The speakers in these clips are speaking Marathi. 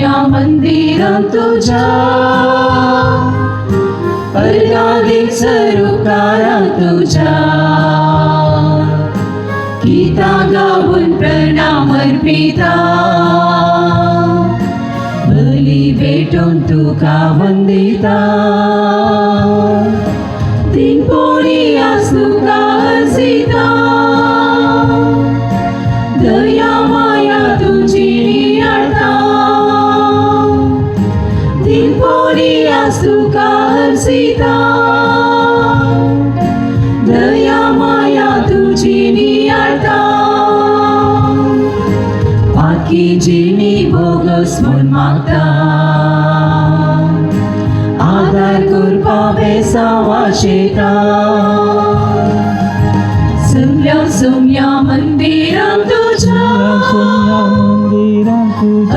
सोम्या मंदिरांत तुझ्या अर्गादीक सरुकारांत तुझ्या गीतां गावून प्रणाम अर्पिता बली भेटून तुका वंदिता तीनपोळी आस तुका हसिता दया माया तुझी नियाळटा तीनपोळी आस तुका हसिता दया माया तुझी नियाळटा पाकी जिणी बोगस म्हूण मागता आदार करपा बेसावा शेता सोम्या मंदिरांत तुझ्या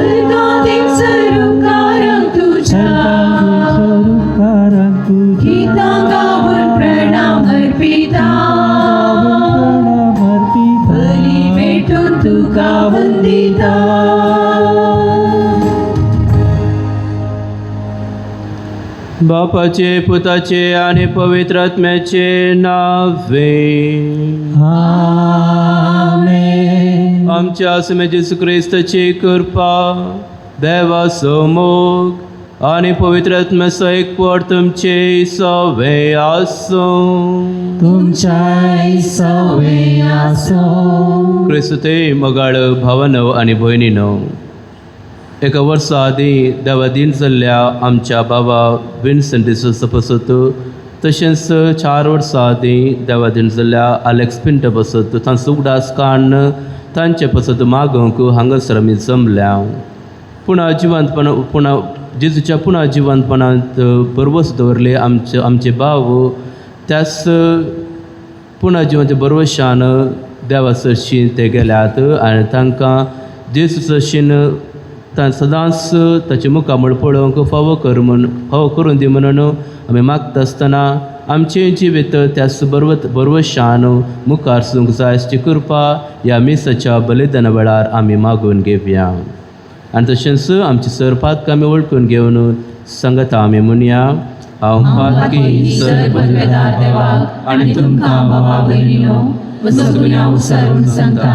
अर्गादीक सरुकारांत तुझ्या गीतां गावून प्रणाम अर्पिता बली भेटून तुका वंदिता बापाचे पुताचे आणि पवित्र आत्म्याचे नावे आमेन. आमच्या आसमे जेसू ख्रिस्ताची कृपा देवा मोग आणि पवित्र आत्म्याचो एकवट तुमचे सवे आसो तुमच्या सवे आसो. क्रिस्ते मगाळ भावानो आणि भयणीनो, एका वर्सा आदी देवा दिन जाल्ल्या आमच्या बाबा विन्संट डिसोजा पासत तशेंच 4 वर्सां आदी देवा दिन जाल्ल्या आलेक्स पिंटो पासत तांचो उगडास काण तांचे पासत मागोवंक हांगासर आमी जमल्या. जेजूच्या पुना जिवंतपणांत बरवस दवरले आमचे भाव त्याच पुना जिवंत बरवशान देवा सरशी ते गेल्यात आनी तांकां जेजू सरशीन सदांच ताचे मुखामळ पळोवंक फावो करून दी म्हणून आमी मागता आसतना आमचें जिवीत त्याच बरवशान मुखार सूंक जाय अशी कृपा ह्या मिसाच्या बलिदाना वेळार आमी मागून घेवया. आनी तशेंच आमची सरपातकां आमी वळखून घेवन सांगता आमी म्हणया. हांव पातकी सर्वबलदार देवाक आनी तुमकां भावा भयणीनो सगळ्या उसारून सांगता,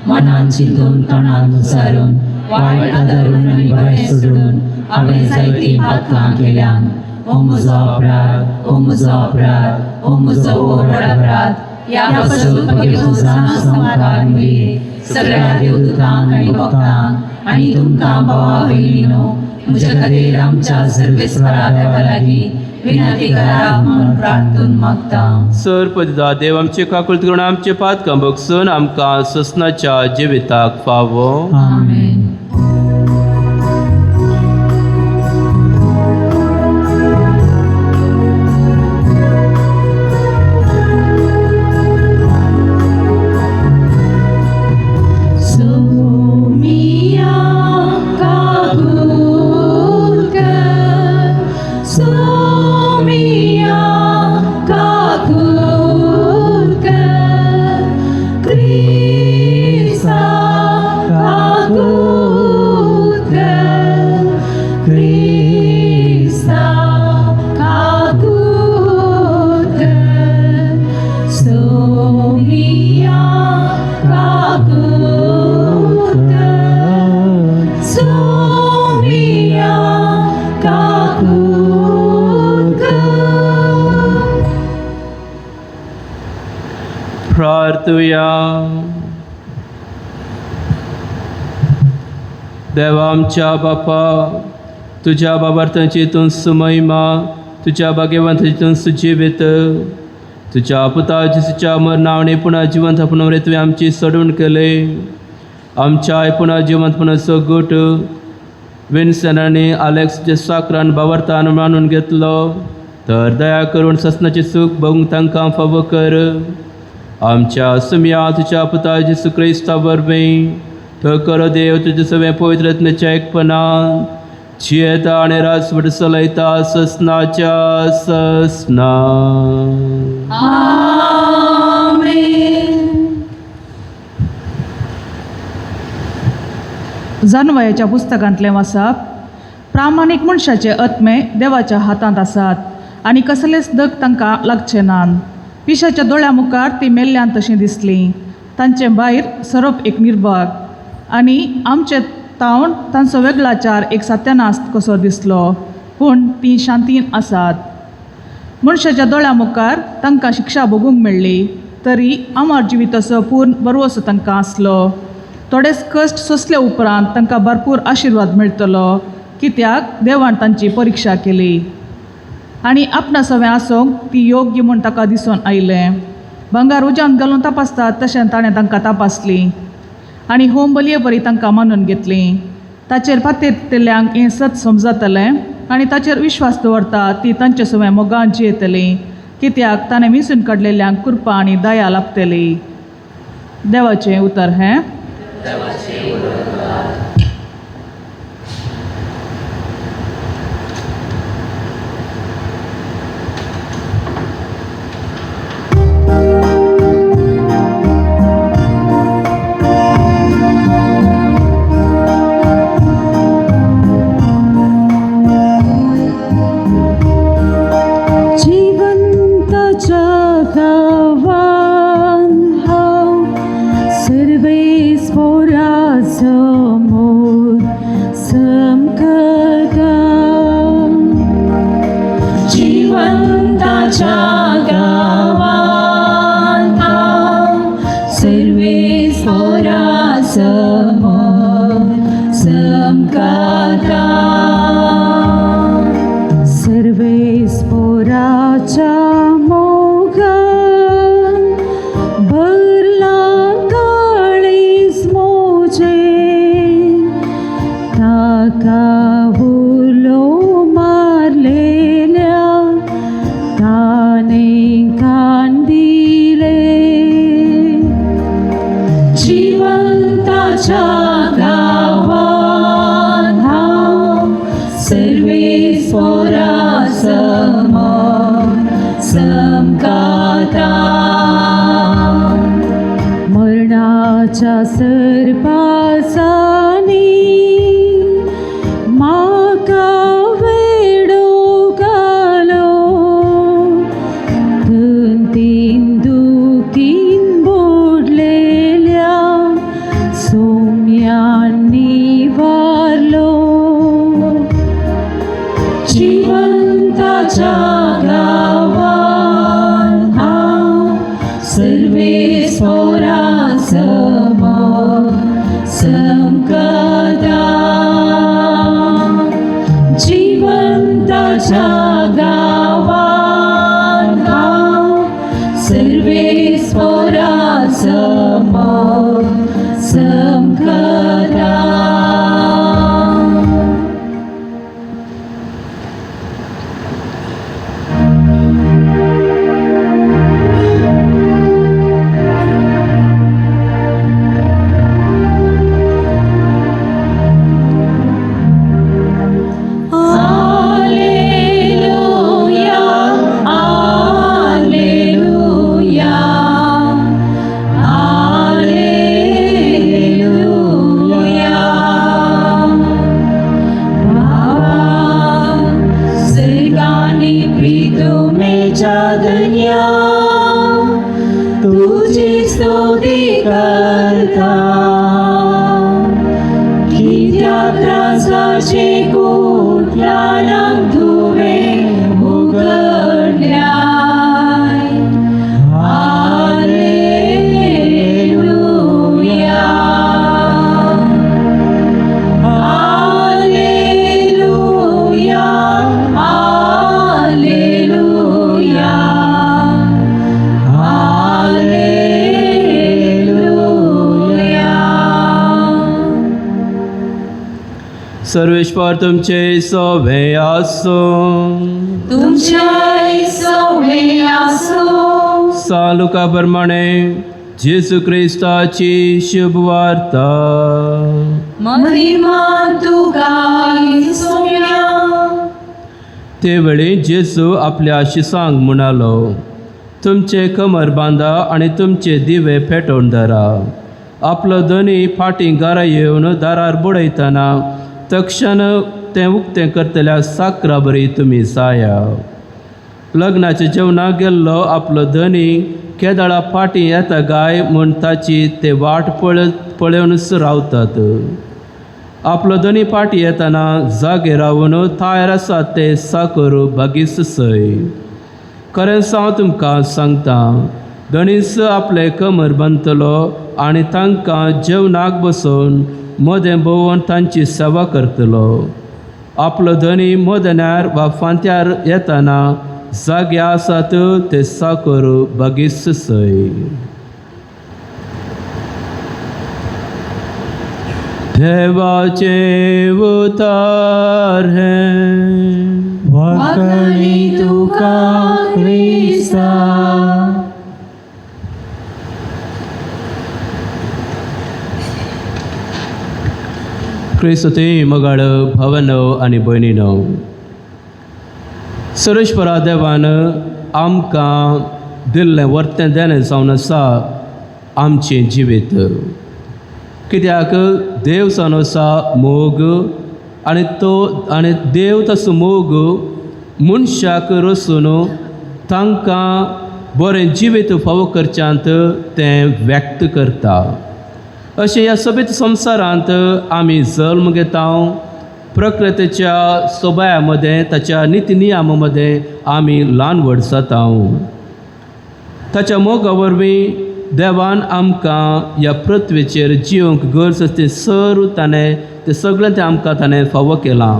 मनान चिंतून तोंडान उसारून वायट धरून आनी बरें सोडून हांवें जायतीं पातकां केल्यान. ओ म्हजो अपराध, ओ म्हजो अपराध, ओ म्हजो व्हड अपराध. ह्या सगळ्या देवदूतांक आनी भक्तांक आनी तुमकां भावा भयणीनो म्हज्या खातीर आमच्या सर्वेस्परा देवा लागीं विनंती करात म्हणून प्रार्थून मागता. सरपदा देव आमचे काकुळत करून आमचे पातकां बगसून आमकां ससनाच्या जिविताक फावो. आमेन. प्रार्थूया. देवा आमच्या बापा, तुझ्या बाबार्थांची तुझ महिमा, तुझ्या भाग्यवंताची तुझ जिवीत, तुझ्या पुता जेसूच्या मरणावणी पुन्हा जिवंत पुनवरे तुवें आमची सडूण केले. आमच्या पुन्हा जिवंतपणाचो गोट विन्सन आनी आलेक्स जे साकरान बाबार्थान मानून घेतलो, तर दया करून ससनाचे सूख बघूंक तांकां फावो कर. आमच्या सुम्या तुझ्या पुता जेसू क्रिस्ता वरवीं तो कर देव तुझे सगळें पवित्र आत्म्याच्या एकपणान जियेता आनी राजवट चलयता ससनाच्या ससना. जानवयाच्या पुस्तकांतलें वाचप. प्रामाणीक मनशाचे आत्मे देवाच्या हातांत आसात आनी कसलेच दग तांकां लागचे नात. पिशाच्या दोळ्या मुखार ती मेल्ल्यान तशीं दिसलीं. तांचे भायर सरप एक निर्भाग आनी आमचे तावन तांचो वेगळाचार एक सत्यानास्त कसो दिसलो. पूण तीं शांतीन आसात. मनशाच्या दोळ्या मुखार तांकां शिक्षा भोगूंक मेळ्ळी, तरी अमर जिविताचो पूर्ण भरवसो तांकां आसलो. थोडेच कश्ट सोंसले उपरांत तांकां भरपूर आशिर्वाद मेळटलो, कित्याक देवान तांची परिक्षा केली आनी आपणा सवें आसूंक ती योग्य म्हूण ताका दिसून आयलें. भांगार उज्यांत घालून तपासतात तशें ताणें तांकां तपासली आनी होम बलये परी तांकां मानून घेतलीं. ताचेर फातेरतेल्यांक हें सत समजतलें आनी ताचेर विश्वास दवरता ती तांचे सवें मोगान जियेतलीं, कित्याक ताणें विसून काडलेल्यांक कृपा आनी दया लाभतली. देवाचें उतर हें. सर्वेश्वर तुमचे सवे आसो. सालुका प्रमाणे जेसू क्रिस्ताची शुभ वार्ता. ते वेळी जेसू आपल्या शिसांक म्हणालो, तुमचे कमर बांदा आनी तुमचे दिवे पेटोवन धरा. आपलो दोनी फाटीं घरा येवन दारार बुडयतना तक्षण तें उक्तें करतल्या साकरा बरी तुमी जाया. लग्नाच्या जेवणाक गेल्लो आपलो धनी केदाळा फाटीं येता गाय म्हूण ताची ते वाट पळोवनच रावतात. आपलो धनी फाटीं येतना जागे रावन तयार आसात ते साकर बागीस सय. खरें हांव तुमकां सांगता, धनीस आपले कमर बांदतलो आनी तांकां जेवणाक बसोवन मदें भोंवून तांची सेवा करतलो. आपलो धनी मदन्यार वा फांत्यार येतना जागे आसात ते साकर बागीस सय. देवाचे उतार हें वाकली तुका क्रिस्ता. क्रिस्तुते मगाळ भावनो आनी भयणीनो, सुरेश्वरा देवान आमकां दिल्लें वर्तें देणें जावन आसा आमचें जिवीत. कित्याक देव जावन आसा मोग आनी देव तसो मोग मनशाक रचून तांकां बरें जिवीत फावो करच्यांत तें व्यक्त करता. अशें ह्या सोबीत संवसारांत आमी जल्म घेता, प्रकृतीच्या स्वभावा मदें ताच्या निती नियमा मदें आमी ल्हान व्हड जाता. ताच्या मोगा वरवीं देवान आमकां ह्या पृथ्वीचेर जिवंक गरज तें सर्व तें सगळें तें आमकां ताणें फावो केलां.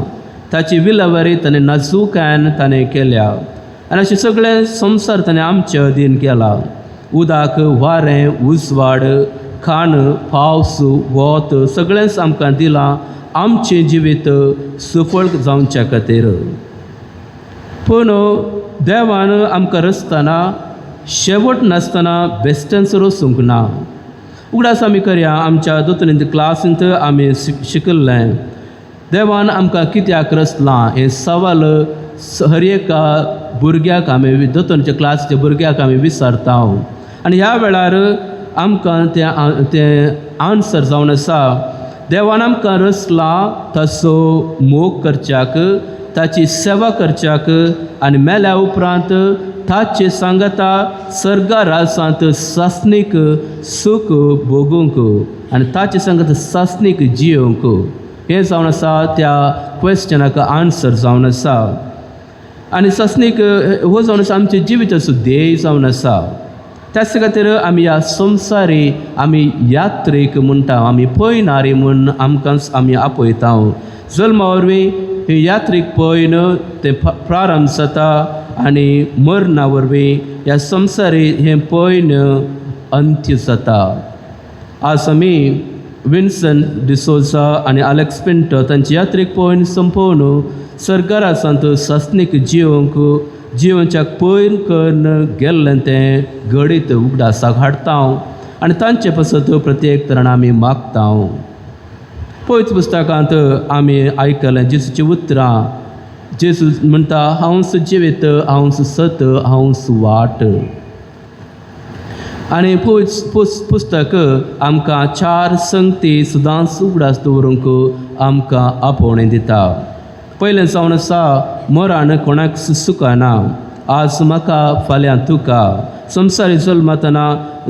ताची विलावरी ताणें नाजूकायेन ताणें केल्या आनी अशें सगळें संवसार ताणें आमच्या अधीन केला. उदक, वारें, उजवाड, खाण, पावस, वत सगळेंच आमकां दिलां आमचें जिवीत सफळ जावच्या खातीर. पूण देवान आमकां रचतना शेवट नासतना बेश्टेंच रचूंक ना. उगडास आमी करया, आमच्या दोतोर क्लासींत आमी शिकल्लें देवान आमकां कित्याक रचलां हें सवाल हर एका भुरग्याक आमी दोतोरच्या क्लासीच्या भुरग्याक आमी विचारता. आनी ह्या वेळार आमकां तें आन्सर जावन आसा, देवान आमकां रचला तसो मोग करच्याक, ताची सेवा करच्याक आनी मेल्या उपरांत ताचे सांगता सर्गा रासांत सासणीक सूख भोगूंक आनी ताचे सांगता सासणीक जियोंक. हें जावन आसा त्या क्वेश्चनाक आन्सर जावन आसा. आनी सासणीक हो जावन आसा आमचें जिविताचो ध्येय जावन आसा. त्याच खातीर आमी ह्या संवसारी आमी यात्रेक म्हणटा, आमी पयनारी म्हूण आमकांच आमी आपयता. जल्मा वरवीं हे यात्रेक पयन तें प्रारंभ जाता आनी मरणा वरवीं ह्या संवसारी हें पयन अंत्य जाता. आज आमी विन्संट डिसोजा आनी आलेक्स पिंटो तांचे यात्रेक पयन संपोवन सर्गारासांत सासणीक जिवोवच्या पयन करून गेल्लें तें घडीत उगडासाक हाडटा आनी तांचे पासत प्रत्येक तरान आमी मागता. पयच पुस्तकांत आमी आयकलें जेसूची उतरां. जेसू म्हणटा, हांवूच जिवीत, हांवूच सत, हांवूच वाट. आनी पुस्तक आमकां 4 संगती सदांच उगडास दवरूंक आमकां आपोवणें दिता. पयलें जावन आसा, मरण कोणाक सुखाना, आज म्हाका फाल्यां तुका. संवसारी जल्मातना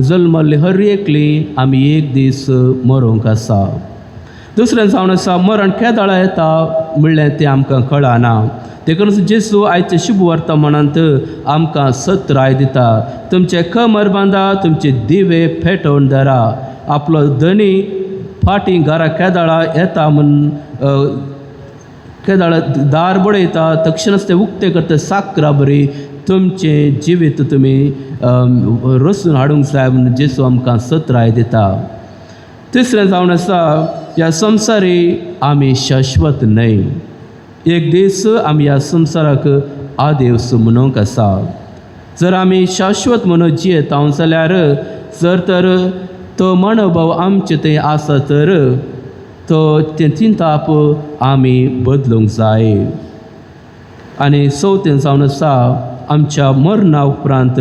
जल्मल्ली हर एकली आमी एक दीस मरूंक आसा. दुसरें जावन आसा, मरण केदाळा येता म्हणलें तें आमकां कळना. देखून जेसू आयचे शुभ वर्तमानांत आमकां सत राय दिता. तुमचे कमर बांदा, तुमचे दिवे पेटोवन धरा. आपलो धनी फाटीं घरा केदाळा येता म्हूण केदाळा दार बडयता, तक्षणच तें उक्तें करता साकरा बरी तुमचें जिवीत तुमी रचून हाडूंक जाय म्हूण जेसू आमकां सत राय दिता. तिसरें जावन आसा, ह्या संवसारी आमी शाश्वत न्हय. एक दीस आमी ह्या संवसाराक आदेवस म्हणूंक आसा. जर आमी शाश्वत म्हणून जियेता जाल्यार जर तर तो मनोभाव आमचे थंय आसा तर तो तें चिंताप आमी बदलूंक जाय. आनी चवथें जावन आसा, आमच्या मरणा उपरांत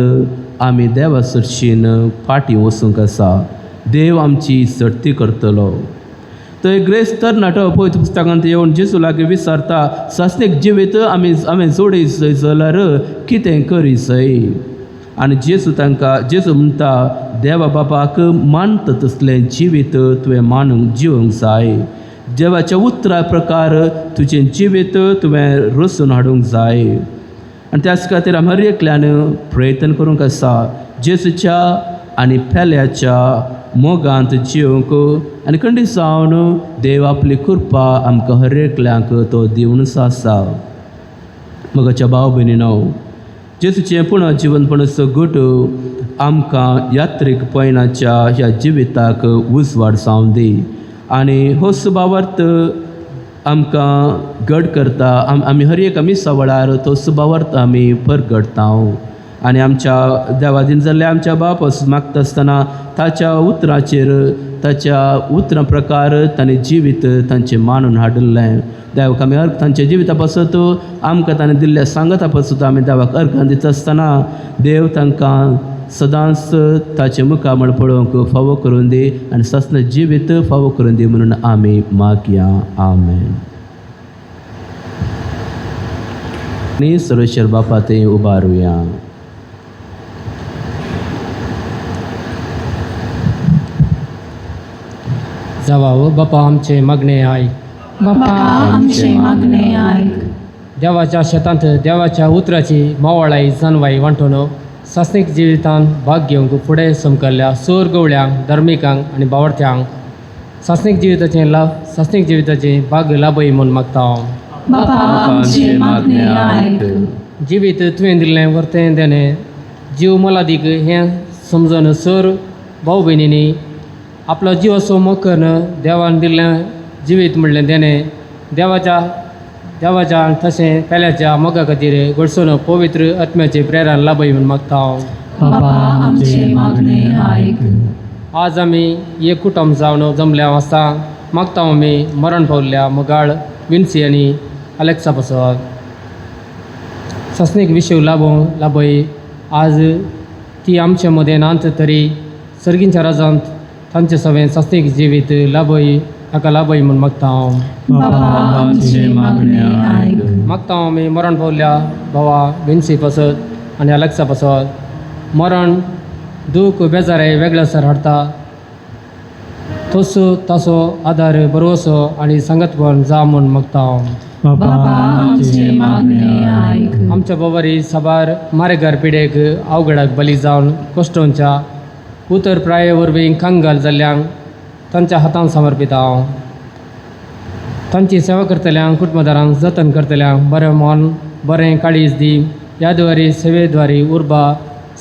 आमी देवा सरशीन फाटीं वचूंक आसा. देव आमची सर्ती करतलो. थंय ग्रेस तरणाटो पळयत पुस्तकांत येवन जेजू लागीं विचारता सस्तेक जिवीत आमी जोडीत जाल्यार कितें करीसय. आनी जेजू म्हणटा देवा बापाक मानता तसलें जिवीत तुवें जिवंक जाय. देवाच्या उतरा प्रकार तुजें जिवीत तुवें रचून हाडूंक जाय. आनी त्याच खातीर आमी हर एकल्यान प्रयत्न करूंक आसा जेजूच्या आनी पेल्याच्या मोगांत जिवंक. आनी खंडी जावन देव आपली कृपा आमकां हर एकल्यांक तो दिवनूच आसा. मोगाच्या भाव भयणीनो, जेजूचें पुणा जिवनपण सगट आमकां यात्रेक पैनाच्या ह्या जिविताक उजवाड जावं दी. आनी हो सुभावार्थ आमकां घड करता. आमी हर एक मिसा वेळार तो सुभावार्थ आमी परगडता. आनी आमच्या देवादीन जाल्ले आमच्या बापास मागता आसतना ताच्या उतराचेर ताच्या उतरां प्रकार ताणें जिवीत तांचें मानून हाडलें. देवाक आमी अर्घ तांच्या जिविता पासत आमकां ताणें दिल्ल्या सांगता पासत आमी देवाक अर्घां दिता आसतना देव तांकां सदांच ताचे मुखामळ पळोवंक फावो करून दी आनी सस्न जिवीत फावो करून दी म्हणून आमी मागया. आमेन. आनी सर्वेश्वर बापा थंय उबारुया. जावावं बापा आमचे मागणे आयक. बापा आमचे मागणे आयक. देवाच्या शेतांत देवाच्या उतराची मावळाई जानवाई वांटून सासणीक जिवितांत भाग घेवंक फुडें समकल्ल्या सोर गवळ्यांक धर्मिकांक आनी बावर्थ्यांक सासणीक जिविताचे भाग लाभय म्हूण मागता. बापा आमचे मागणे आयक. जिवीत तुवें दिल्लें वर्तें देणें जीव मोलादीक हें समजून सोर भाव भयणींनी आपलो जीव असो मोग करून देवान दिल्लें जिवीत म्हणलें देणें देवाच्या तशें पेल्याच्या मोगा खातीर घडसून पवित्र आत्म्याचे प्रेरण लाभय म्हूण मागता. बापा आमचे मागणे आयक. आज आमी एक कुटुंब जावन जमल्या आसता मागता आमी मरण पावल्ल्या मोगाळ विन्सी आनी अलेक्सा पासत सासणीक विशय लाभय. आज ती आमचे मदें नांत तरी सर्गींच्या राजांत तांचे सवें सासणीक जिवीत लाभय ताका लाभय म्हूण मागता. बापा आमचे मागणे आयक. मागता आमी मरण पावल्ल्या भावा विन्सी पासत आनी अलेक्सा पासत मरण दूख बेजारे वेगळेसर हाडटा ताचो आदार बरोसो आनी सांगतपण जा म्हूण मागता. बापा आमचे मागणे आयक. आमच्या बाबारी साबार मारेगार पिडेक अवघडाक बली जावन कश्टांच्या उतर प्राये वरवीं कांगाल जाल्ल्यांक तांच्या हातांत समर्पिता. तांची सेवा करतल्यांक कुटुंबदारांक जतन करतल्यांक बरें मन बरें काळीज दी. ह्या द्वारे सेवेद्वारे उर्बा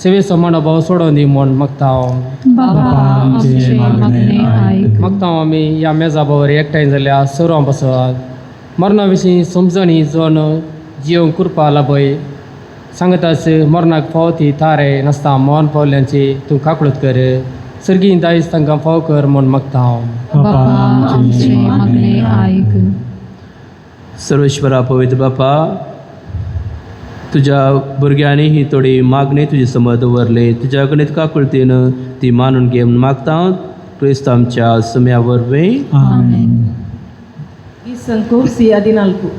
सेवेचो मनोभाव सोडून दी म्हूण मागता. बापा आमचे मागणे आयक. मागता आमी ह्या मेजा बरोबर एकठांय जाल्ल्या सर्वां पासत मरणा विशीं समजणी जोन जिवंक कृपा लाभय. सांगताच मरणाक फावती तारे नासता मन पावल्यांची तूं काकळूत कर. सर्गीं दायज तांकां फाव कर म्हूण मागता. बापा आमचे मागणे आयक. सर्वेश्वरा पवित्र बापा, तुज्या भुरग्यांनी ही थोडी मागणी तुजे समोर दवरली. तुज्या गणित काकुळतीन ती मानून घे म्हूण मागता. क्रिस्त आमच्या सुम्या वरवीं. आमेन. ಈ ಸಂಕೋರ್ಸಿ 14.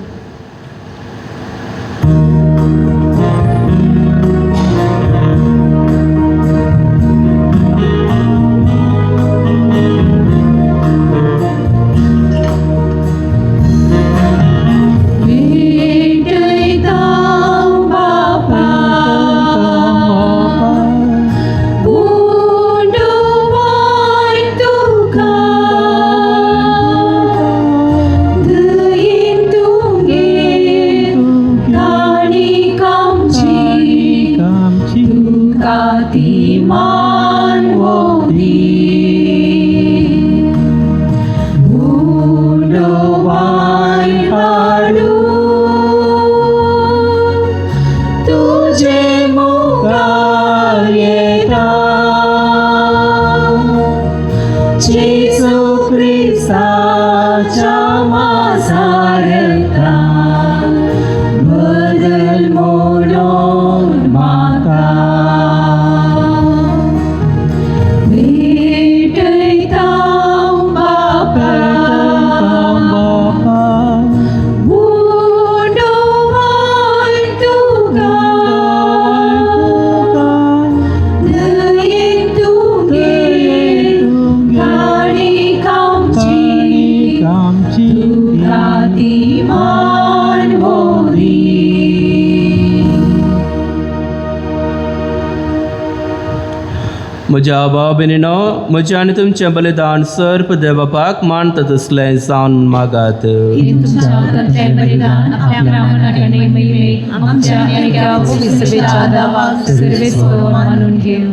म्हज्या भाव भयणीनो, म्हजें आनी तुमचें बलिदान सर्प देवापाक मानता तसलें जावन मागात. हे तुमच्या हातांतलें बलिदान आपल्या मनाकडे मिळवे आमच्या एका पवित्र सभेच्या दावाक सर्वेस्व मानून घेऊ.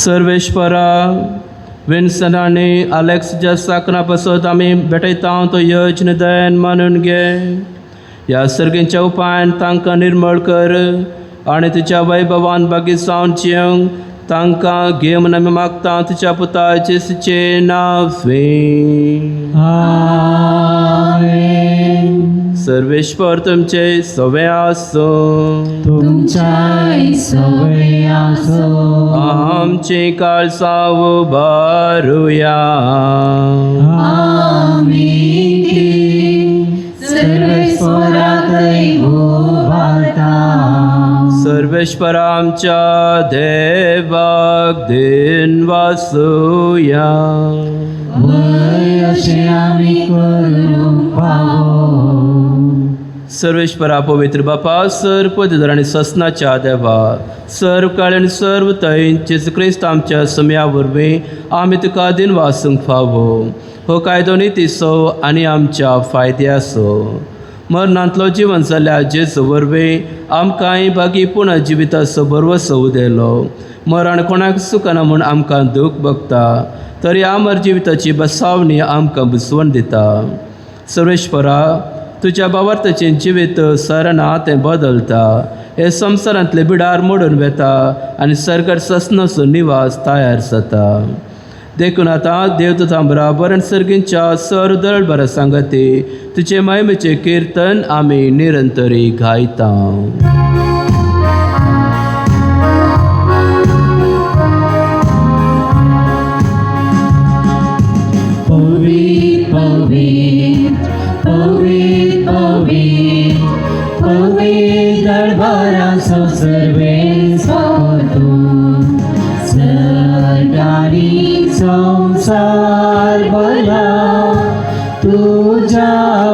सर्वेश्वरा, विन्सन आनी अलेक्सच्या साकना पासत आमी भेटयता तो यज्ञ दयन मानून घे. ह्या सर्गींच्या उपायान तांकां निर्मळ कर आनी तुज्या वैभवान बागी जावन जिवंक तांकां घे म्हूण आमी मागता तुज्या पुता जेसूचे नांवान. सर्वेश्वर तुमचे सवे आसो. तुमच्या सवय आसो. आमची काळजां उबारुया. सर्वेश्वराकय उबारता. सर्वेश्वर आमच्या देवाक दिन वासुया. वय अशें आमी करूंक पावो. सर्वेश्वरा पवित्र बापा, सर्व पदधर आनी ससनाच्या देवा, सर्व काळ आनी सर्व तैन जेजू क्रिस्त आमच्या समया वरवीं आमी तुका दिन वासूंक फावो. हो कायदो नितीसो आनी आमच्या फायद्याचो. मरणांतलो जिवन जाल्या जेजू वरवीं आमकांय बागी पुना जिविताचो बरवसो उदेलो. मरण कोणाक सुखना म्हूण आमकां दूख भोगता, तरी अमर जिविताची बसावणी आमकां बुसवण दिता. सर्वेश्वरा, तुज्या बाबार्थाचें जिवीत सरना तें बदलता. हे संवसारांतले बिडार मोडून वेता आनी सरकार ससनाचो निवास तयार जाता. देखून आतां देवदूतां बराबर आनी सर्गींच्या सर्व दळबरां सांगाती तुजे महिमेचें किर्तन आमी निरंतरी गायता. पवित्र पवित्र पवित्र पवित्र पवित्र दरबाराचो सर्वेस्वर तूं. सर्गारी संसार भला तुझ्या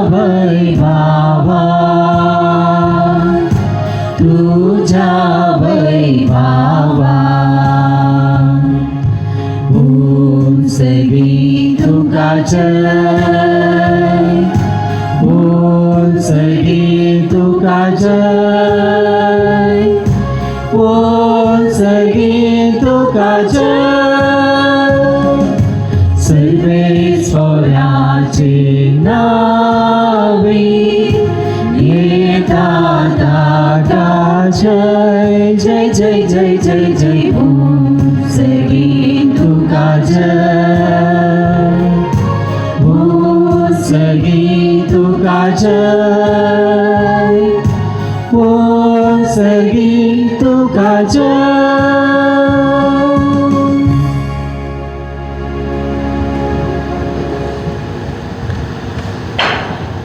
वैभवा. तुझ्या वैभवा ओम सगळी तुका जय. ओम सगळी तुका जय. ओम सगळी तुका जय. सर्वेश्वराचे नावे येता ताका जय जय जय जय जय जय. ओम सगळी तुका जय. ओम सगळी तुका जय. ओम सगळी तुका जय.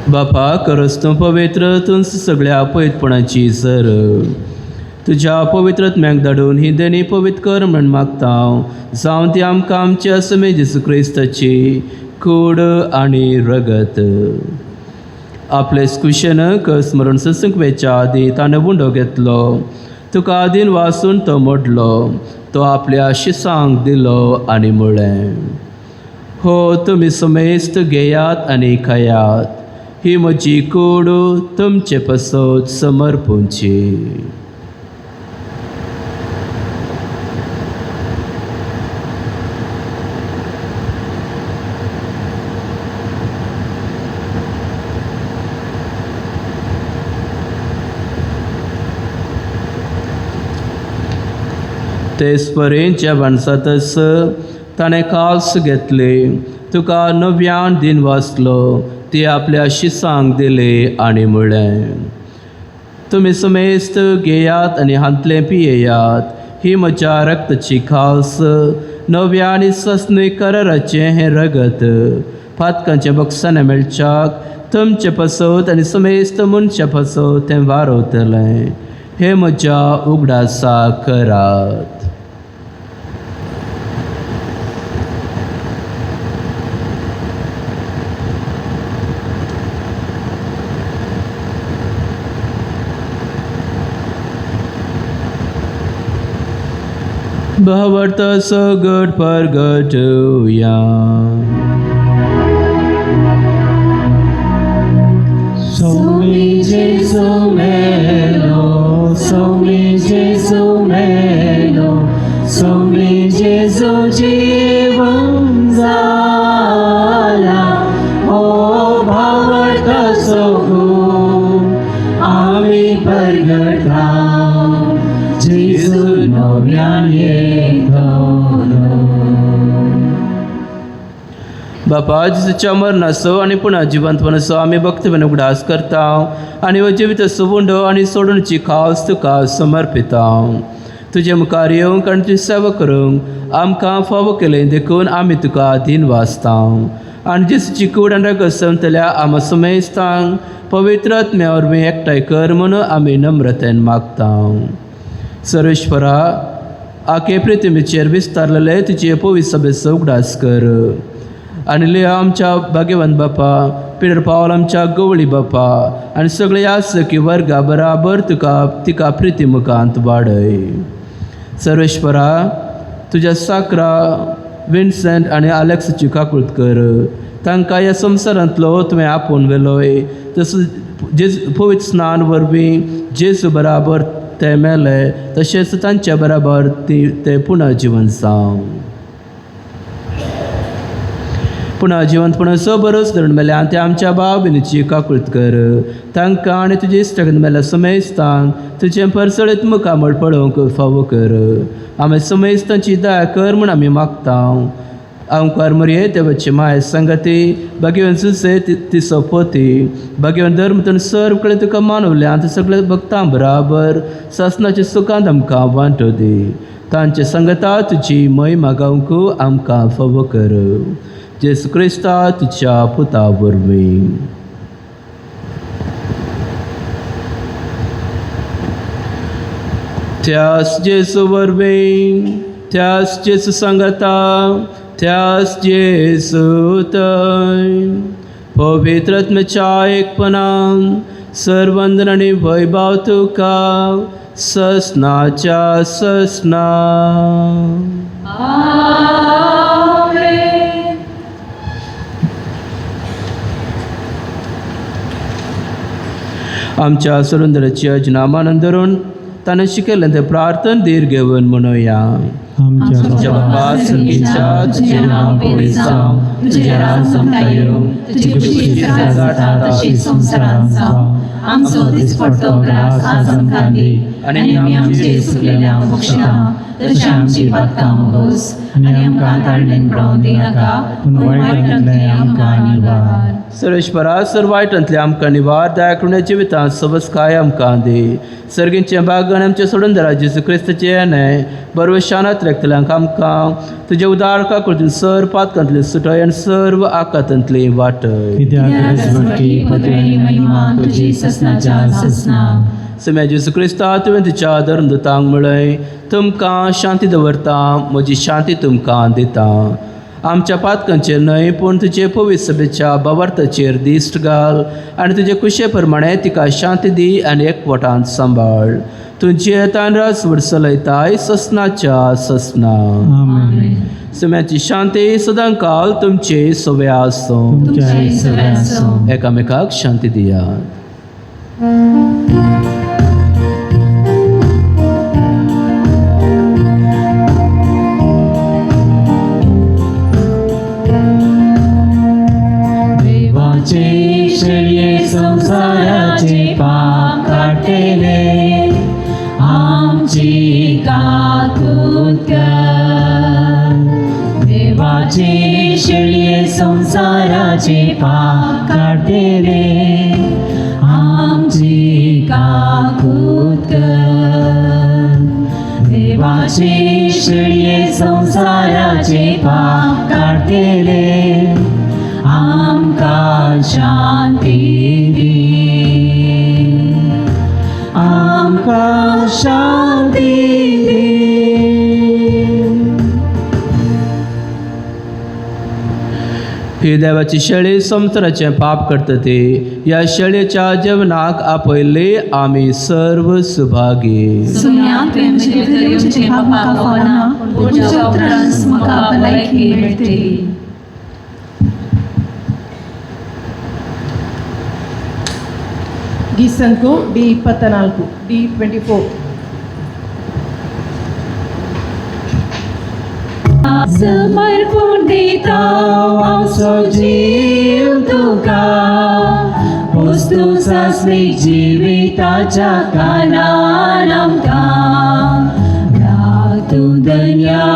बापा, करस तूं पवित्र तुंच सगळ्या पवित्रपणाची सर. तुज्या पवित्रत्म्याक धाडून ही देणी पवित्र कर म्हण मागता हांव. जावं ती आमकां आमच्या समे जेजू क्रिस्ताची कूड आनी रगत. आपले कुशेनक स्मरण सत्संग वेच्या आदी ताणें बुंडो घेतलो. तुका आदीन वासून तो मोडलो. तो आपल्या शिसांक दिलो आनी म्हळें, हो तुमी समेस्त घेयात आनी खायात. ही म्हजी कूड तुमचे पासत समर्पूंची. तेच परेन जेवण जातस ताणें कास घेतले. तुका नव्यान दिन वाचलो. ती आपल्या शिसांक दिले आनी म्हळें, तुमी समेस्त घेयात आनी हांतलें पियेयात. ही म्हज्या रक्ताची खास, नव्या आनी सस्न कराराचें हें रगत. फातकांचे बक्षांनी मेळच्याक तुमचे पासत आनी समेस्त मनशा पासत तें वारवतलें. हे म्हज्या उगडासा करात. भावार्थ सगट परगटुया. Somi Jesu melo, somi Jesu melo, somi Jesu जीवन झाला. ओ भावार्थ सोगू आम्ही परगटा जेजू नव्यान येतो. बापा जिसूच्या मरणाचो आनी पुन्हा जिवंतपणाचो आमी भक्तीपण उगडास करता आनी हो जिवीत सुवंडो आनी सोडूनची खास तुका समर्पिता. तुजे मुखार येवंक आनी तुजी सेवा करूंक आमकां फावो केलें देखून आमी तुका अधीन वाचता आनी जिसूची कूड आनी रगत संतल्या आमा समेस्तांक पवित्र आत्म्या वरवीं एकठांय कर म्हणून आमी नम्रतेन मागता. सर्वेश्वरा आखे पृथ्वीचेर विस्तारलेले तुजे पवित्र सभेचो उगडास कर आनी लिया आमच्या भाग्यवान बापा, पिडर पावल आमच्या गवळी बापा आनी सगळे यासकी वर्गा बराबर तिका प्रिती मुखांत वाडय. सर्वेश्वरा तुज्या साकरा विन्सेंट आनी आलेक्सची काकुळट कर. तांकां ह्या संवसारांतलो तुवें आपोवन वेलोय तसो पवित्र स्नान वरवीं जेजू बराबर ते मेले तशेंच तांच्या बराबर ते पुन्हा जिवन जावं. पुन्हा जिवंतपणाचो बरोच धरून मेल्या ते आमच्या भाव भयणीची काकुळट कर. तांकां आनी तुजे इश्टागत मेल्या समेस्तांक तुजें परसळीत मुखामळ पळोवंक फावो कर. आमी समेस्तांची दया कर म्हूण आमी मागता. आमकां मरये देवाची माय संगती भाग्यवान सुसे तिचो पोती भाग्यवान धर्मतन सर्व कडेन तुका मानवल्या आनी सगळ्या भक्तां बराबर सासनाच्या सुखांत आमकां वांटो दी. तांचे संगता तुजी महिमा गावंक आमकां फावो कर. जेसू क्रिस्ता तुज्या पुता वरवीं. त्यास जेसू वरवीं, त्यास जेसू संगता, त्यास जेसू थंय पवित्र आत्म्याच्या एकपणान सर्वंदन आनी वैभव तुका ससनाच्या ससना. आमच्या सुरुंदराची अजनामान धरून ताणें शिकयलें तें प्रार्थन धीर घेवन म्हणुया. आमच्या बाबा संगीच्या तुझे नाव पवित्र जावं, तुझे राज संपता येवं, तुझी खुशी जाता तशी संवसारांत जावं. आमचो दिसपडटो ग्रास आज आमकां दी आनी आमी आमचे चुकलेल्या बक्षिना तशें आमची पातकां मोगोस आनी आमकां ताळणेन पडोवंक दिनाका पूण वायटांतल्यान आमकां निवार. सर्वेश्वरा सर्व वायटांतले आमकां निवार. दया करून जिवितांत सबस्काय आमकां दी. सर्गींचे बागन आमचे सोडून दरा जेजू क्रिस्ताचे येणे बरोबर शानात रेखतल्यांक आमकां तुजे उदार काकुळटीन सर्व पातकांतली सुटय आनी सर्व आकांतांतली वाटय. समें जेजू क्रिस्ता तुवें तुज्या धर्मदूतांक म्हळें तुमकां शांती दवरता, म्हजी शांती तुमकां दिता. आमच्या पातकांचेर न्हय पूण तुजे पवित्र सभेच्या भावार्थाचेर दिश्ट घाल आनी तुजे कुशे प्रमाणे तिका शांती दी आनी एकवटांत सांबाळ. तुजी येतान राजवट चलयताय ससनाच्या ससना. समेची शांती सदां काल तुमचे सवे आसूं. एकामेकाक शांती दियात. संसाराचे पाप काटेले आमची काकूत कर. देवाचे शेळये संसाराचे पाप काटेले आमची काकूत कर. देवाचे शेळये संसाराचे पाप काटेले आमकां शांती दी. आमकां शांती दी. ही देवाची शेळी समुद्राचे पाप करतते. या शेळीच्या जेवणाक आपयले आमी सर्व सुभागी. सुम्या तुमचे भितरचे म्हाका कळना, पूण तुज्या उतरांस म्हाका भलायकी मेळटली. గీసంకు D14 D24 समर्पून दिता आमचो जीव तुका, वस्तू सासणी जिविताच्या कानान आमकां. तूं धन्या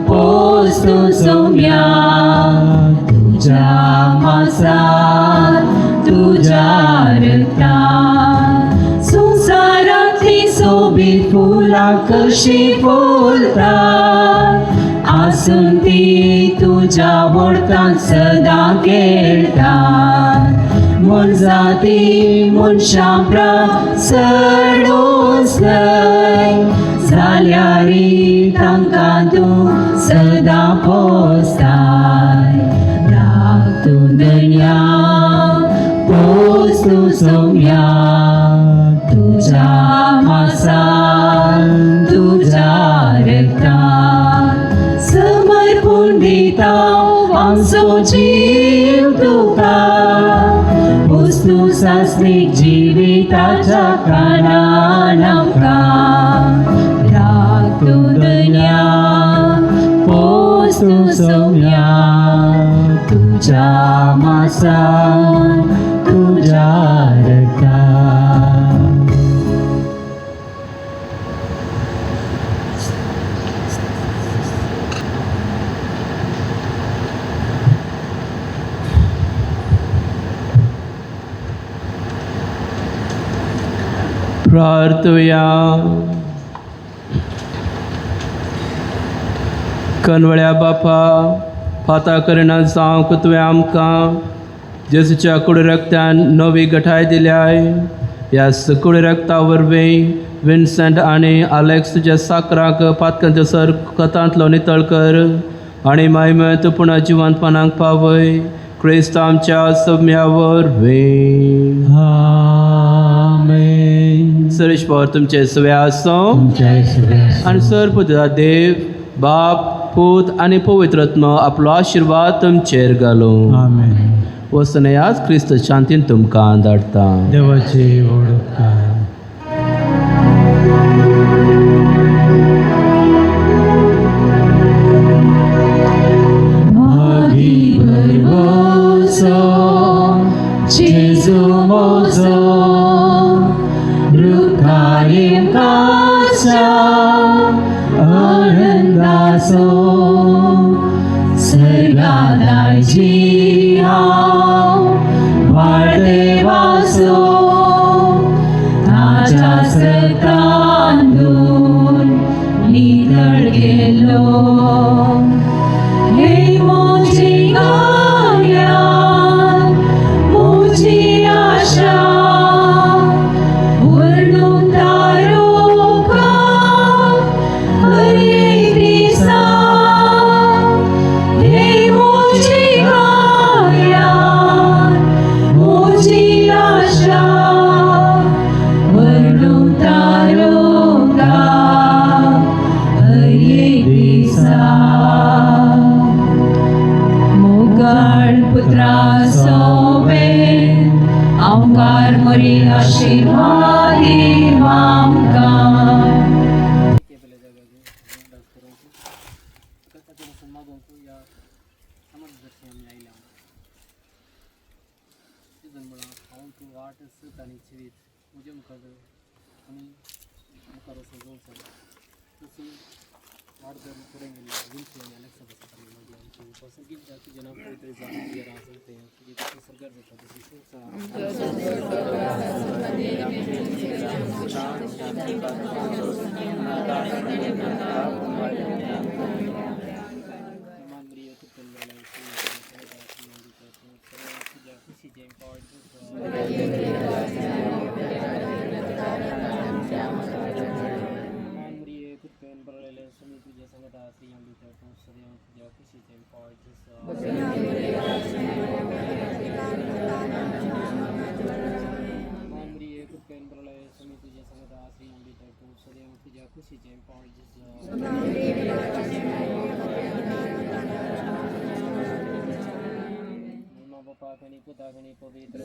पोस तूं सौम्या, तुज्या मासात तुज्या रक्तान संवसारांतली सोबीत फुलां कशीं फुलतात, आसून ती तुज्या वर्तांत सदां खेळटात. मनजाती मनशां प्राण सडूच न्हय, जाल्यारी तांकां तूं सदां पोसताय. तूं धन्या पोस तूं सौम्या, तुज्या मासात तुज्या रक्तान समर्पून दिता आमचो जीव तुका, वस्तू सासणीक जिविताच्या कानान आमकां. तूं धन्या पोस तूं सौम्या, तुज्या मासात तुज्या रक्तान. प्रार्थुया. कनवळ्या बापा, फाता करिना जावंक तुवें आमकां जेसूच्या कुडी रक्त्यान नवी घटाय दिल्याय. ह्या कुडी रक्ता वरवीं विन्सेंट आनी आलेक्स तुज्या साकराक पातकांच्या सर कथांतलो नितळ कर आनी मायमेत पुणा जिवंतपणाक पावय. क्रिस्त आमच्या सौम्या वरवीं. आमेन. सर्वेश्वर तुमचे सवे आसूं आनी सर्वपुत्र देव बाप पूत आनी पवित्र आत्मा आपलो आशिर्वाद तुमचेर घालूं. आमेन. वसनयाच क्रिस्त शांतीन तुमकां धाडटा. देवाची वडोवपाय. मागी भरवोसो जेजू मोजो, रुखायेम कासा आनंदासो, सर्गादायची हांव वाळदेवाचो, ताच्या रक्तांतून नितळ केलो. हे मोजी गायन मोजी आशा, वर्णून तारोका हर एक दिसा. हे मोजी गायन मोजी आशा, वर्णून तारोका हर एक दिसा. मोगाळ पुत्रा सोबे आमकां मरी आशिर्वादी आमकां. समी तुझ्या संगता श्री अंबिका तू सदैव तुझ्या खुशीचे पाळतेस मानरी कृपेन प्रलय समी तुझ्या संगता श्री अंबिका तू सदैव तुझ्या खुशीचे पाळतेस बापा खनी पुता खनी पवित्र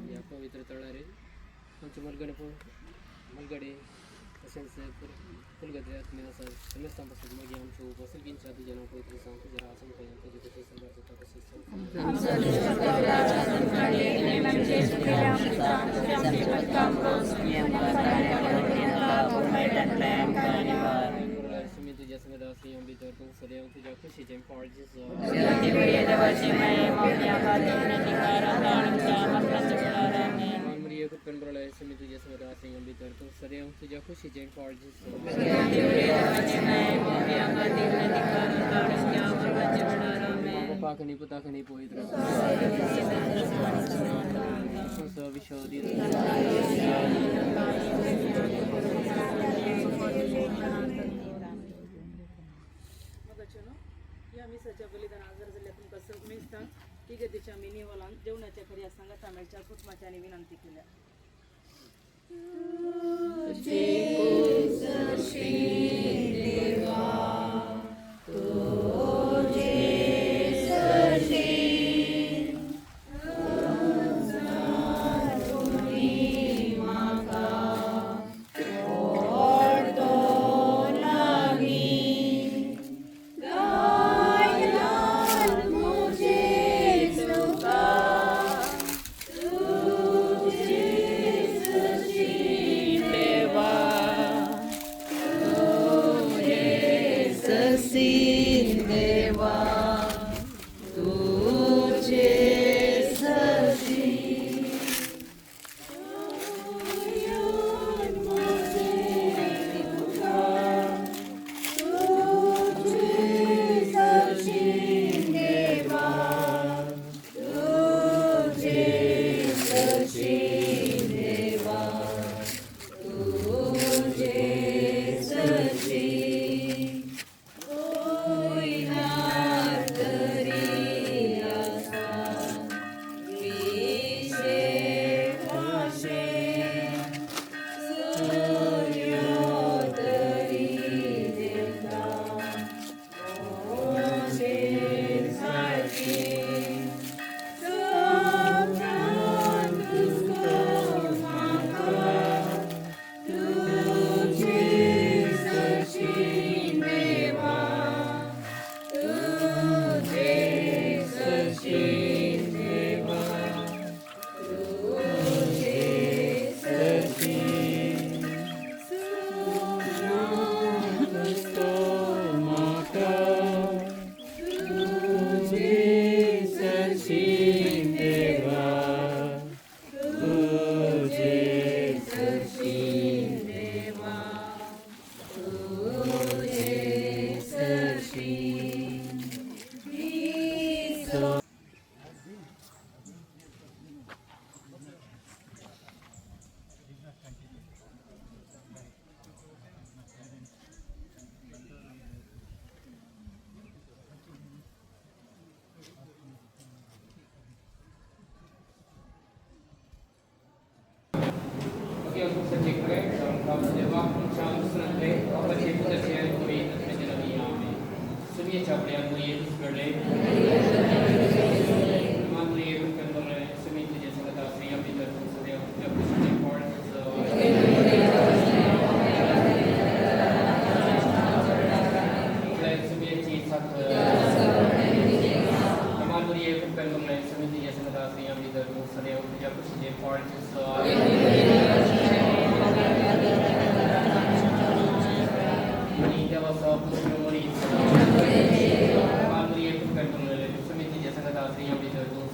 या पवित्र तळारे आमचे मलगडे तसेच फुलगडे आत्मीय समस्तांपासून मग आमच्या उपसर्गींच्या तुझ्या पवित्र सांग तुझ्या असंख्य तुझे कसे संघाचे तुम्ही तुझ्या संगदा श्री अंबिका तू सदैव तुझ्या खुशीचे पाळतेस मानमरी कृपेन प्रलय समी तुझ्या संगदा श्री अंबिका तू सदैव तुझ्या खुशीचे पाळतेस बापा खनी पुता खनी पवित्र विश्वदी या मिसाच्या बलिदान आजार झाल्या तुमका सगळेस्तां तिघेतीच्या आम्ही निवालान जेवणाच्या खऱ्या सांगत आम्हाला कुटुंबाच्याने विनंती केल्या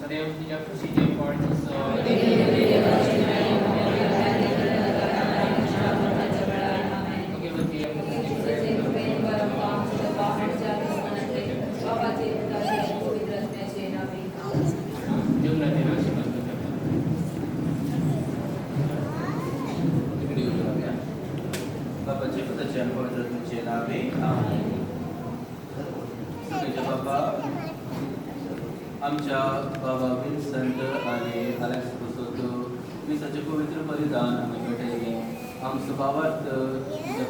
सदैव तुझ्या खुशीचे बाबाचे पुत्राचे आणि पवित्र तुमचे नावे आमेन. सगळ्यांचे बाबा आमच्या बाबा विन्संट आणि अलेक्स बसवत विसाचे पवित्र बलिदान आम्ही भेटले आमचं बाबार्थ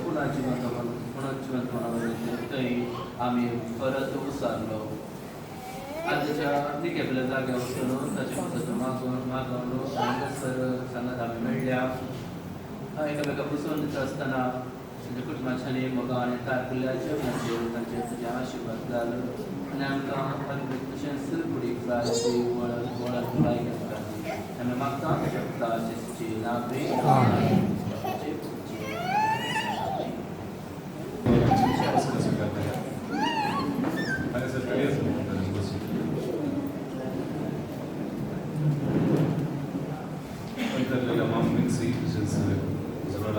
पुन्हा जिवंत म्हणावं थंय आम्ही परत उसारलो आजच्या निकेपल्या जाग्यावर वचून ताचे पुस्तक मागवलो आणि सर सांगत आम्ही मेळ्ळ्या एकामेका बसून दिता आसतना तांच्या कुटुंबाच्यानी म्हाका आनी तारकुल्या जेवणाचेर तांचे तुजे आशिर्वाद घाल आनी आमकां तशेंच फुडें प्रार्थी वळख लायक आसता आमी मागता शकता जेसूचे नांवे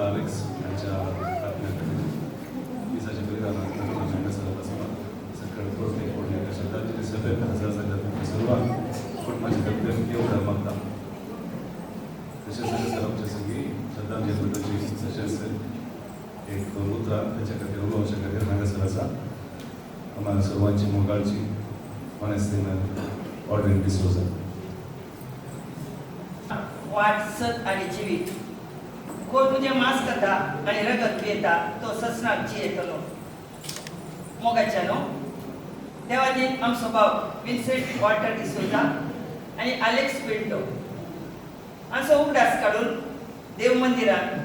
Alex यांच्या विसाच्या बलिदानानंतर सकळ प्रोत्साहित करण्याच्या श्रद्धांजली सभेत हजर झाल्यानंतर सर्वात कुटुंबाची तब्येत केवळ मागता तसेच आमच्या सगळी श्रद्धांजली तसेच एक उतरा त्याच्या खातीर उलोवच्या खातीर हांगासर आसा आम्हाला सर्वांची मोगाळची मनस्तेन ऑर्डर डिसोजा वाट सत आणि जिवीत कोण तुझे मांस खाता आणि रगत पियेता तो ससनाक जियेतलो मोगाच्यानो देवानी आमचो भाव विन्सेंट वॉल्टर डिसोजा आणि अलेक्स पिंटो हांचो उगडास काडून देव मंदिरात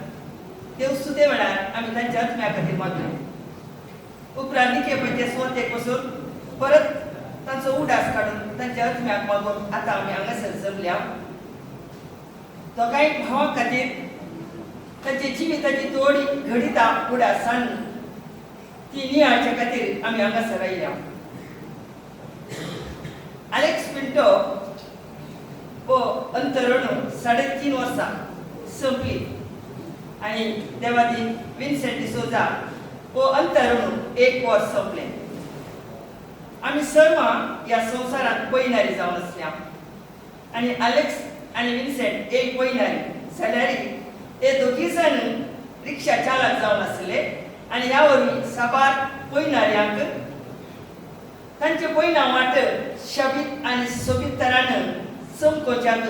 देव सुदे वेळार आमी तांच्या आत्म्या खातीर मागले उपरांत निकेपचे स्वतेक वचून परत तांचो उगडास काडून तांच्या आत्म्याक मागून आतां आमी हांगासर जमल्या दोगांय भावां खातीर ताची जिविताची तोडी घडिता उडास सांग ती नियाळच्या खातीर आमी हांगासर आयल्या अलेक्स पिंटो हो अंतरुण 3.5 वर्सां संपली आणि देवादी विन्सेंट डिसोजा हो अंतरुण 1 वर्स संपले आमी सर्व ह्या संवसारांत पयणारी जावन आसल्या आणि अलेक्स आणि विन्सेंट एक पयणारी जाल्यार हे दोघी जण रिक्षा चालक जावन आसले आणि ह्या वरवीं साबार पयणाऱ्यांक तांचे पयना वाट शबीत आणि सोबीत तरान चमकोवच्याक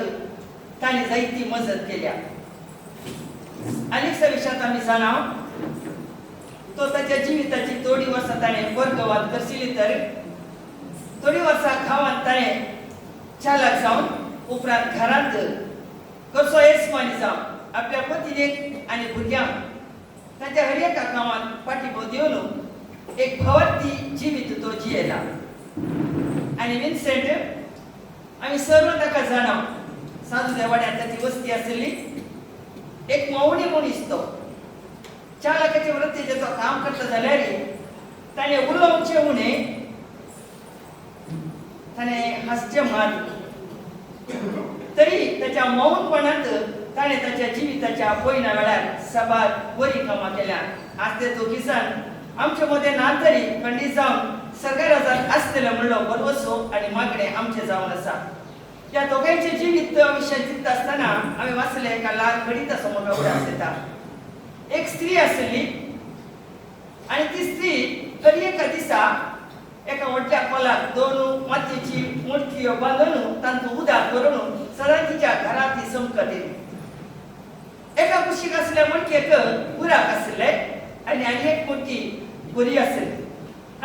तांणी जायती मजत केल्या अलेक्सा विशयात आमी जाणाव तो ताच्या जिविताची थोडी वर्सां ताणें वर्गवाद करशिल्ली तर थोडी वर्सां खावान ताणें चालक जावन उपरांत घरांत कसो येसमानी जावन आपल्या पत्नीक आणि भुरग्यांक ताच्या हर एका कामात पाठिंबो दिवन एक भवार्थी जिवीत तो जियेला आणि विन्सेंट आमी सर्व ताका जाणाव साधू देवाड्यात ताची वस्ती आसली एक मौनी मनीस तो चालकाचे वृत्तीचे तो काम करता जाल्यार ताणें उलोवचें म्हणून ताणें हास्य मारली तरी त्याच्या मौनपणात ताणें ताच्या जिविताच्या पयल्या वेळार साबार बरी कामां केल्यात आज ते दोघी जाण आमचे मदें ना तरी खंडीत जावन सरकारान आसलेलो म्हणलो बरवसो आनी मागणें आमचें जावन आसा ह्या दोगांचे जिवीत विशय चिंतता आसतना हांवें वाचलें एका ल्हान घडीत असो मोठो उडास येता एक स्त्री आसली आनी ती स्त्री तरी एका दिसा एका व्हडल्या कोलाक 2 मातयेची मुठयो बांदून तांतूं उदक करून सदां तिच्या घरांत ती चमकत येली एका कुशीक आसल्या मणकेक बुराक आसले आनी एक मोठी बरी आसली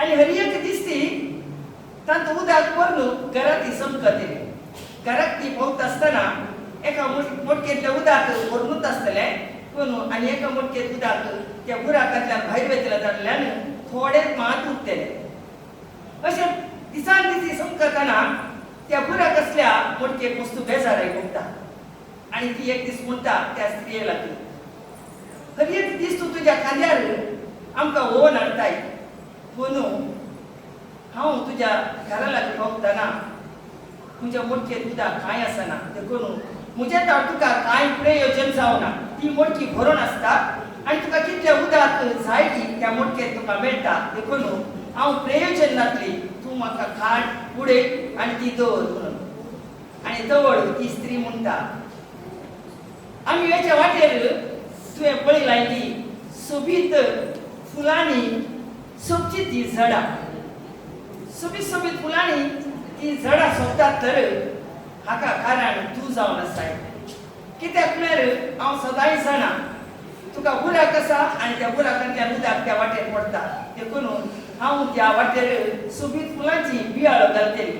आनी हर एक दिसती तांतूं उदक भरून घरांत ती चमकत येली घराक ती भोंवता आसतना एका मणकेंतलें उदक भरूनच आसतलें पूण आनी एका मणकेंत उदक त्या बुराकांतल्यान भायर वयतलें जाल्ल्यान थोडेच मात उरतलें अशें दिसान दिसी चमकतना त्या बुराक आसल्या मणकेक वस्तू बेजाराय भोगता आनी ती एक दीस म्हणटा त्या स्त्रिये लागली हर एक दीस तूं तुज्या खांद्यार आमकां ओन हाडटाय पूण हांव तुज्या घरा लागीं भोंवतना तुझ्या मोडकेत उदक कांय आसना देखून म्हज्या तर तुका कांय प्रयोजन जावना ती मोडकी भरून आसता आनी तुका कितले उदक जाय ती त्या मोडकेत तुका मेळटा देखून हांव प्रयोजन नातली तूं म्हाका खाट उडय आनी ती दवर म्हणून आनी दवळ ती स्त्री म्हणटा आमी हेच्या वाटेर तुवें पळय लायली सोबीत फुलांनी सोबची ती झाडां सोबीत सोबीत फुलांनी ती झाडां सोबतात तर हाका कारण तूं जावन आसाय कित्याक म्हळ्यार हांव सदांय जाणा तुका बुराक आसा आनी त्या बुराकांतल्यान उदक त्या वाटेर पडटा देखून हांव त्या वाटेर सोबीत फुलांची बियाळो घालतली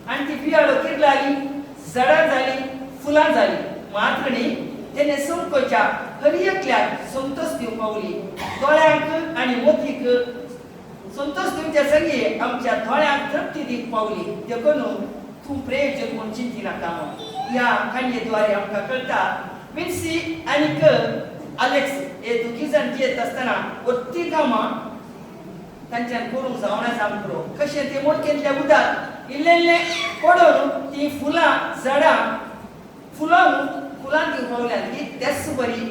आनी ती बियाळो कितें जाली झाडां जाली फुलां जाली मात्र न्ही तेणे संकोच्या हर एकल्याक संतोष दिवंक पावली दोळ्यांक आनी मोतीक संतोष दिवच्या संगे आमच्या दोळ्यांक तृप्ती दिवंक पावली देखून तूं प्रयोजक म्हूण चिंती नाका ह्या काणयेद्वारे आमकां कळटा विन्सी आनीक अलेक्स हे दोगी जाण जियेत आसतना वत्ती कामां तांच्यान करूंक जावना सामको कशें ते मोडकेंतले उदक इल्लें पडून ती फुलां झाडां फुलां दिवंक पावल्यात ही तेच बरी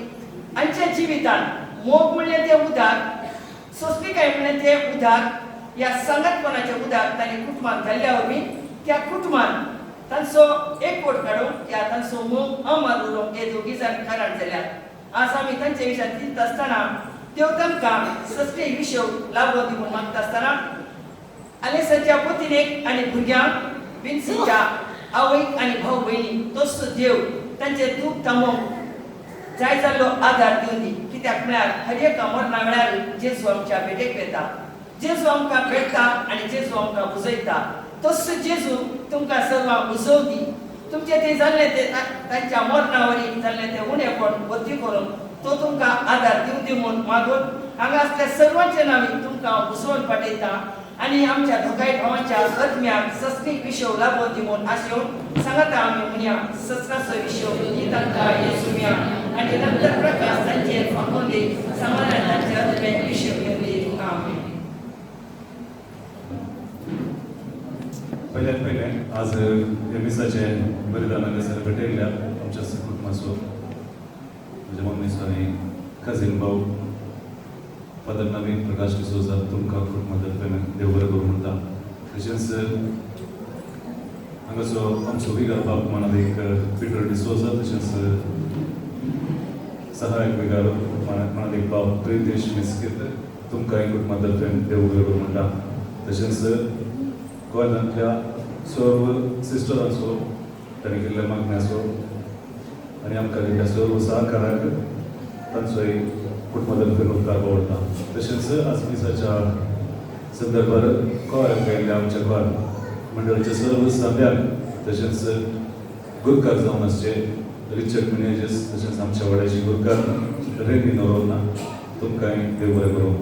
आमच्या जिवितान मोग म्हणलें तें उदक सोंसपीकाय म्हणलें तें उदक ह्या संगतपणाचें उदक तांणी कुटुंबांत घाल्ल्या वरवीं त्या कुटुंबान तांचो एकवट काडून त्या तांचो मोग अमर उरोवंक हे दोगी जाण कारण जाल्यात आज आमी तांचे विशयान चिंतता आसतना देव तांकां सस्ते विशय लाभो दिवून मागता आसतना अलेक्साच्या पत्नीक आनी भुरग्यांक विन्सीच्या आवयक आनी भाव भयणी तोच देव तांचे दूख थांबोवंक जाय जाल्लो आदार दिवन दी कित्याक म्हळ्यार हर एका मरणा वेळार जेजू आमच्या भेटेक येता जेजू आमकां भेटता आनी जेजू आमकां बुजयता तोच जेजू तुमकां सर्वांक बुजोव दी तुमचें तें जाल्लें तें तांच्या मरणा वरी जाल्लें तें उणेपण भरती करून तो तुमकां आदार दिवं दी म्हूण मागून हांगा आसल्या सर्वांचे नांवी तुमकां हांव बुजोवन पाठयता आनी आमच्या दोगांय भावांच्या आत्म्याक सस्तीक विशय लाभो दी म्हूण आशेवन सांगता आमी म्हणया सस्काचो विशय दी तांकां येसुम्या आनी नंतर प्रकाश तांचेर फांकोवन दी समाधान तांच्या आत्म्याक विशय घेवन दी आमीन पहिल्यात पहिले आज एमिसाचे बलिदानाने सेलिब्रेट आमच्या कुटुंबाचो म्हज्या मम्मीचो आनी कझीन भाऊ फादर नवीन प्रकाश डिसोजा तुमकां खूब मदत पेमेंट देव बरें करूं म्हणटा तशेंच हांगाचो आमचो विगार बाब म्हणून एक पिटर डिसोजा तशेंच सहायक विगार म्हणून एक बाब प्रितेश मिस्कीत तुमकांय खूब मदत पेमेंट देव बरें करूं म्हणटा तशेंच गोंयांतल्या सर्व सिस्टरांचो तांणी केल्ल्या मागण्याचो आनी आमकां दिल्ल्या सर्व सहकाराक तांचोय खूब मदत करून उपकार आवडटा तशेंच आज मिसाच्या संदर्भार गोंयांत गेल्ल्या आमच्या गोंय मंडळाच्या सर्व सभ्यांक तशेंच गुरकार जावन आसचे रिचर्ड मिनेजीस तशेंच आमच्या वाड्याची गुरकार रेनी नोरोना तुमकांय देव बरें करूं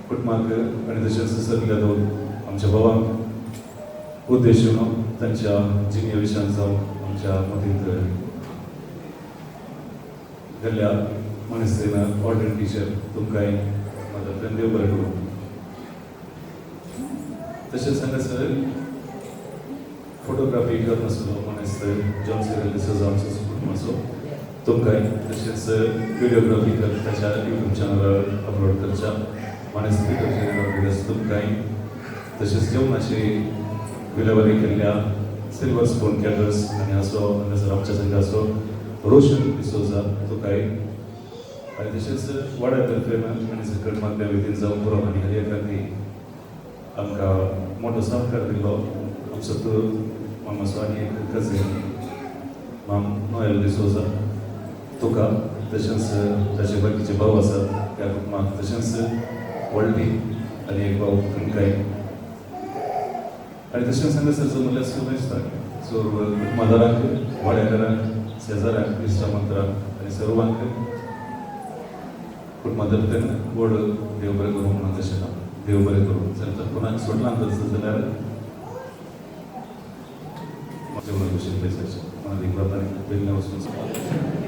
कुटुंबाक आनी तशेंच सगल्या दोन आमच्या भावांक उद्देशून तांच्या जिणे विशयान जावन आमच्या मदींत गेल्ल्या मनस्तेन ऑर्डिनरी टिचर तुमकांय मदत देव बरें करूं तशेंच हांगासर फोटोग्राफी करनासलो मनीस जॉन सिरियल डिसोजा आमचो कुटुंबाचो तुमकांय तशेंच विडियोग्राफी ताच्या यूट्यूब चॅनलार अपलोड करच्या मनीस तुमकांय तशेंच जेवणाची विलेवारी केल्ल्या सिल्वर स्पून कॅटर्स आनी असो हांगासर आमच्या संघाचो रोशन डिसोजा तुकांय आनी तशेंच वाड्या तर्फे आनी सकट मागल्या विधीन जावं पुरो आनी हर एकांनी आमकां मोठो सहकार दिल्लो आमचो तो मामाचो आनी एक कझीन माम नोएल डिसोजा तुका तशेंच ताचे बाकीचे भाव आसात त्या कुटुंबाक तशेंच व्हडली आनी एक भाव तुमकांय आनी तशेंच हांगासरचो म्हणल्यार सुमेशताक सर्व कुटुंबादारांक वाड्याकारांक शेजाऱ्यांक इश्टामंत्रांक आनी सर्वांक कुटुंबातर्फेन व्हड देव बरें करूं म्हणून तशें ना देव बरें करूं जर कोणाक सोडलां जाल्यार जेवणा कुशीन प्लेसाचें कोणाक एक बापान पयलीं वचून